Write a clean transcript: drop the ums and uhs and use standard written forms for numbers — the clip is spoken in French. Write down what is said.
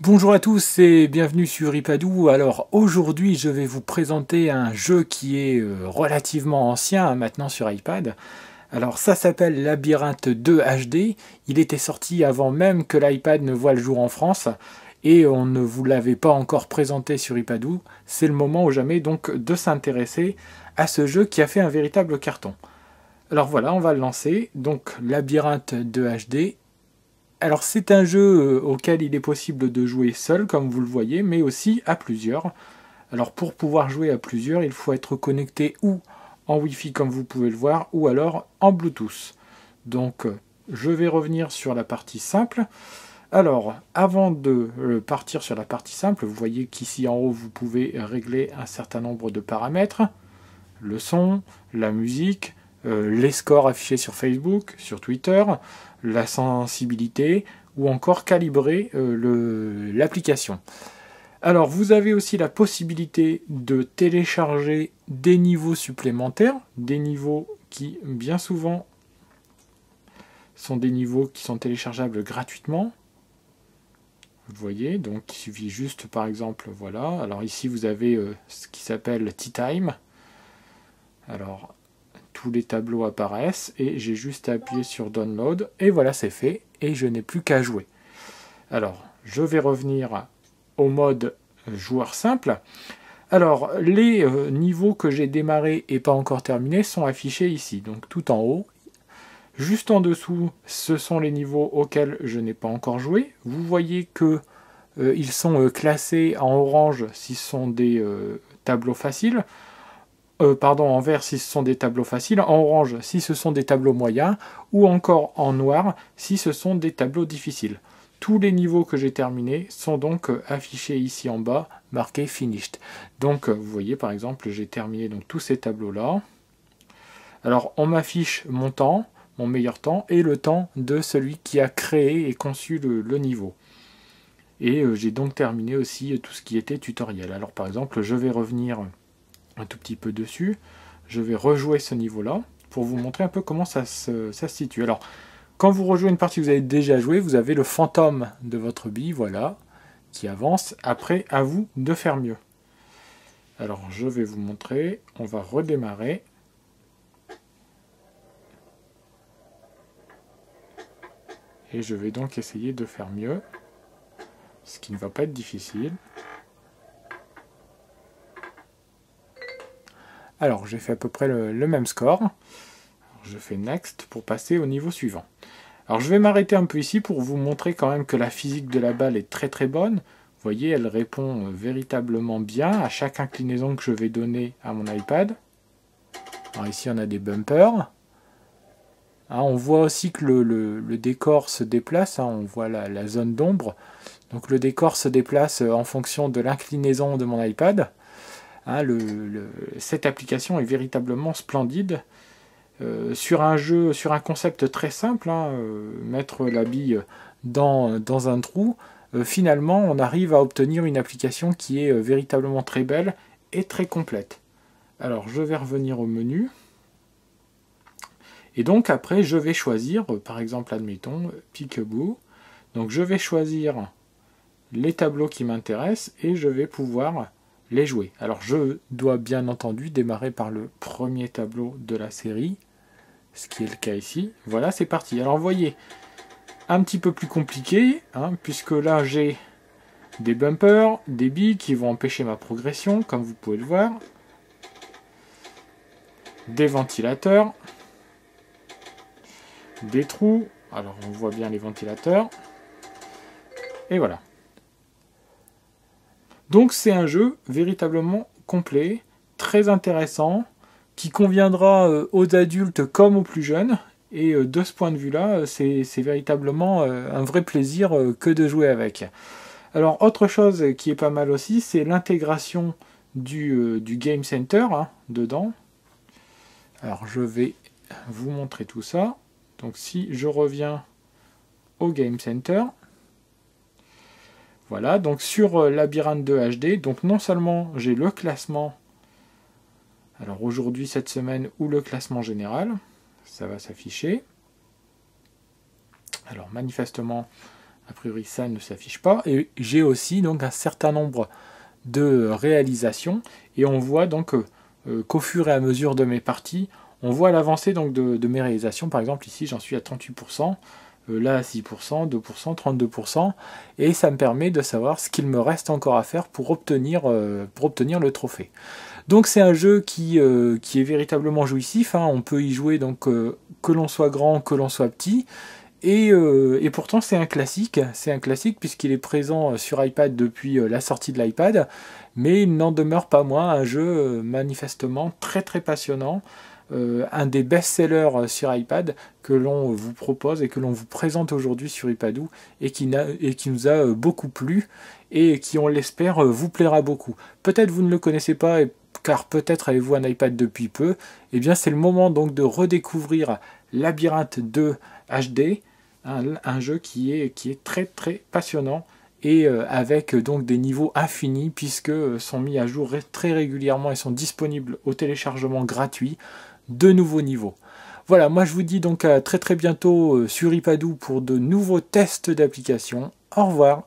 Bonjour à tous et bienvenue sur Ipadou. Alors aujourd'hui je vais vous présenter un jeu qui est relativement ancien maintenant sur iPad. Alors ça s'appelle Labyrinthe 2 HD. Il était sorti avant même que l'iPad ne voie le jour en France et on ne vous l'avait pas encore présenté sur Ipadou. C'est le moment ou jamais donc de s'intéresser à ce jeu qui a fait un véritable carton. Alors voilà, on va le lancer. Donc Labyrinthe 2 HD. Alors c'est un jeu auquel il est possible de jouer seul, comme vous le voyez, mais aussi à plusieurs. Alors pour pouvoir jouer à plusieurs, il faut être connecté ou en Wi-Fi comme vous pouvez le voir, ou alors en Bluetooth. Donc je vais revenir sur la partie simple. Alors avant de partir sur la partie simple, vous voyez qu'ici en haut vous pouvez régler un certain nombre de paramètres. Le son, la musique, les scores affichés sur Facebook, sur Twitter, la sensibilité ou encore calibrer l'application. Alors vous avez aussi la possibilité de télécharger des niveaux supplémentaires, des niveaux qui bien souvent sont des niveaux qui sont téléchargeables gratuitement. Vous voyez, donc il suffit juste par exemple, voilà, alors ici vous avez ce qui s'appelle Tea Time. Alors tous les tableaux apparaissent et j'ai juste à appuyer sur Download et voilà, c'est fait et je n'ai plus qu'à jouer. Alors je vais revenir au mode joueur simple. Alors les niveaux que j'ai démarrés et pas encore terminés sont affichés ici, donc tout en haut. Juste en dessous, ce sont les niveaux auxquels je n'ai pas encore joué. Vous voyez que ils sont classés en orange si ce sont des tableaux faciles. En vert si ce sont des tableaux faciles, en orange si ce sont des tableaux moyens, ou encore en noir si ce sont des tableaux difficiles. Tous les niveaux que j'ai terminés sont donc affichés ici en bas, marqués Finished. Donc vous voyez par exemple, j'ai terminé donc tous ces tableaux-là. Alors on m'affiche mon temps, mon meilleur temps, et le temps de celui qui a créé et conçu le niveau. Et j'ai donc terminé aussi tout ce qui était tutoriel. Alors par exemple, je vais revenir un tout petit peu dessus. Je vais rejouer ce niveau-là pour vous montrer un peu comment ça se situe. Alors, quand vous rejouez une partie que vous avez déjà joué, vous avez le fantôme de votre bille, voilà, qui avance. Après, à vous de faire mieux. Alors, je vais vous montrer. On va redémarrer. Et je vais donc essayer de faire mieux. Ce qui ne va pas être difficile. Alors, j'ai fait à peu près le même score. Alors, je fais Next pour passer au niveau suivant. Alors, je vais m'arrêter un peu ici pour vous montrer quand même que la physique de la balle est très très bonne. Vous voyez, elle répond véritablement bien à chaque inclinaison que je vais donner à mon iPad. Alors ici, on a des bumpers. On voit aussi que le décor se déplace. On voit la zone d'ombre. Donc, le décor se déplace en fonction de l'inclinaison de mon iPad. Cette application est véritablement splendide. Sur un jeu, sur un concept très simple, mettre la bille dans un trou, finalement on arrive à obtenir une application qui est véritablement très belle et très complète. Alors je vais revenir au menu. Et donc après je vais choisir, par exemple admettons, Peekaboo. Donc je vais choisir les tableaux qui m'intéressent et je vais pouvoir les jouer. Alors je dois bien entendu démarrer par le premier tableau de la série, ce qui est le cas ici. Voilà, c'est parti. Alors vous voyez, un petit peu plus compliqué, puisque là j'ai des bumpers, des billes qui vont empêcher ma progression, comme vous pouvez le voir, des ventilateurs, des trous, alors on voit bien les ventilateurs, et voilà. Donc c'est un jeu véritablement complet, très intéressant, qui conviendra aux adultes comme aux plus jeunes. Et de ce point de vue-là, c'est véritablement un vrai plaisir que de jouer avec. Alors autre chose qui est pas mal aussi, c'est l'intégration du Game Center dedans. Alors je vais vous montrer tout ça. Donc si je reviens au Game Center, voilà, donc sur Labyrinthe 2 HD, donc non seulement j'ai le classement, alors aujourd'hui, cette semaine, ou le classement général, ça va s'afficher. Alors manifestement, A priori, ça ne s'affiche pas. Et j'ai aussi donc un certain nombre de réalisations. Et on voit donc qu'au fur et à mesure de mes parties, on voit l'avancée donc de mes réalisations. Par exemple, ici, j'en suis à 38%. Là, 6%, 2%, 32%. Et ça me permet de savoir ce qu'il me reste encore à faire pour obtenir le trophée. Donc c'est un jeu qui est véritablement jouissif, hein. On peut y jouer donc que l'on soit grand, que l'on soit petit. Et pourtant c'est un classique puisqu'il est présent sur iPad depuis la sortie de l'iPad, mais il n'en demeure pas moins un jeu manifestement très très passionnant, un des best-sellers sur iPad que l'on vous propose et que l'on vous présente aujourd'hui sur iPadou et qui nous a beaucoup plu et qui, on l'espère, vous plaira beaucoup. Peut-être vous ne le connaissez pas, car peut-être avez-vous un iPad depuis peu. Eh bien c'est le moment donc de redécouvrir Labyrinthe 2 HD, un jeu qui est très très passionnant et avec donc des niveaux infinis puisque sont mis à jour très régulièrement et sont disponibles au téléchargement gratuit de nouveaux niveaux. Voilà, moi je vous dis donc à très très bientôt sur iPadou pour de nouveaux tests d'applications. Au revoir.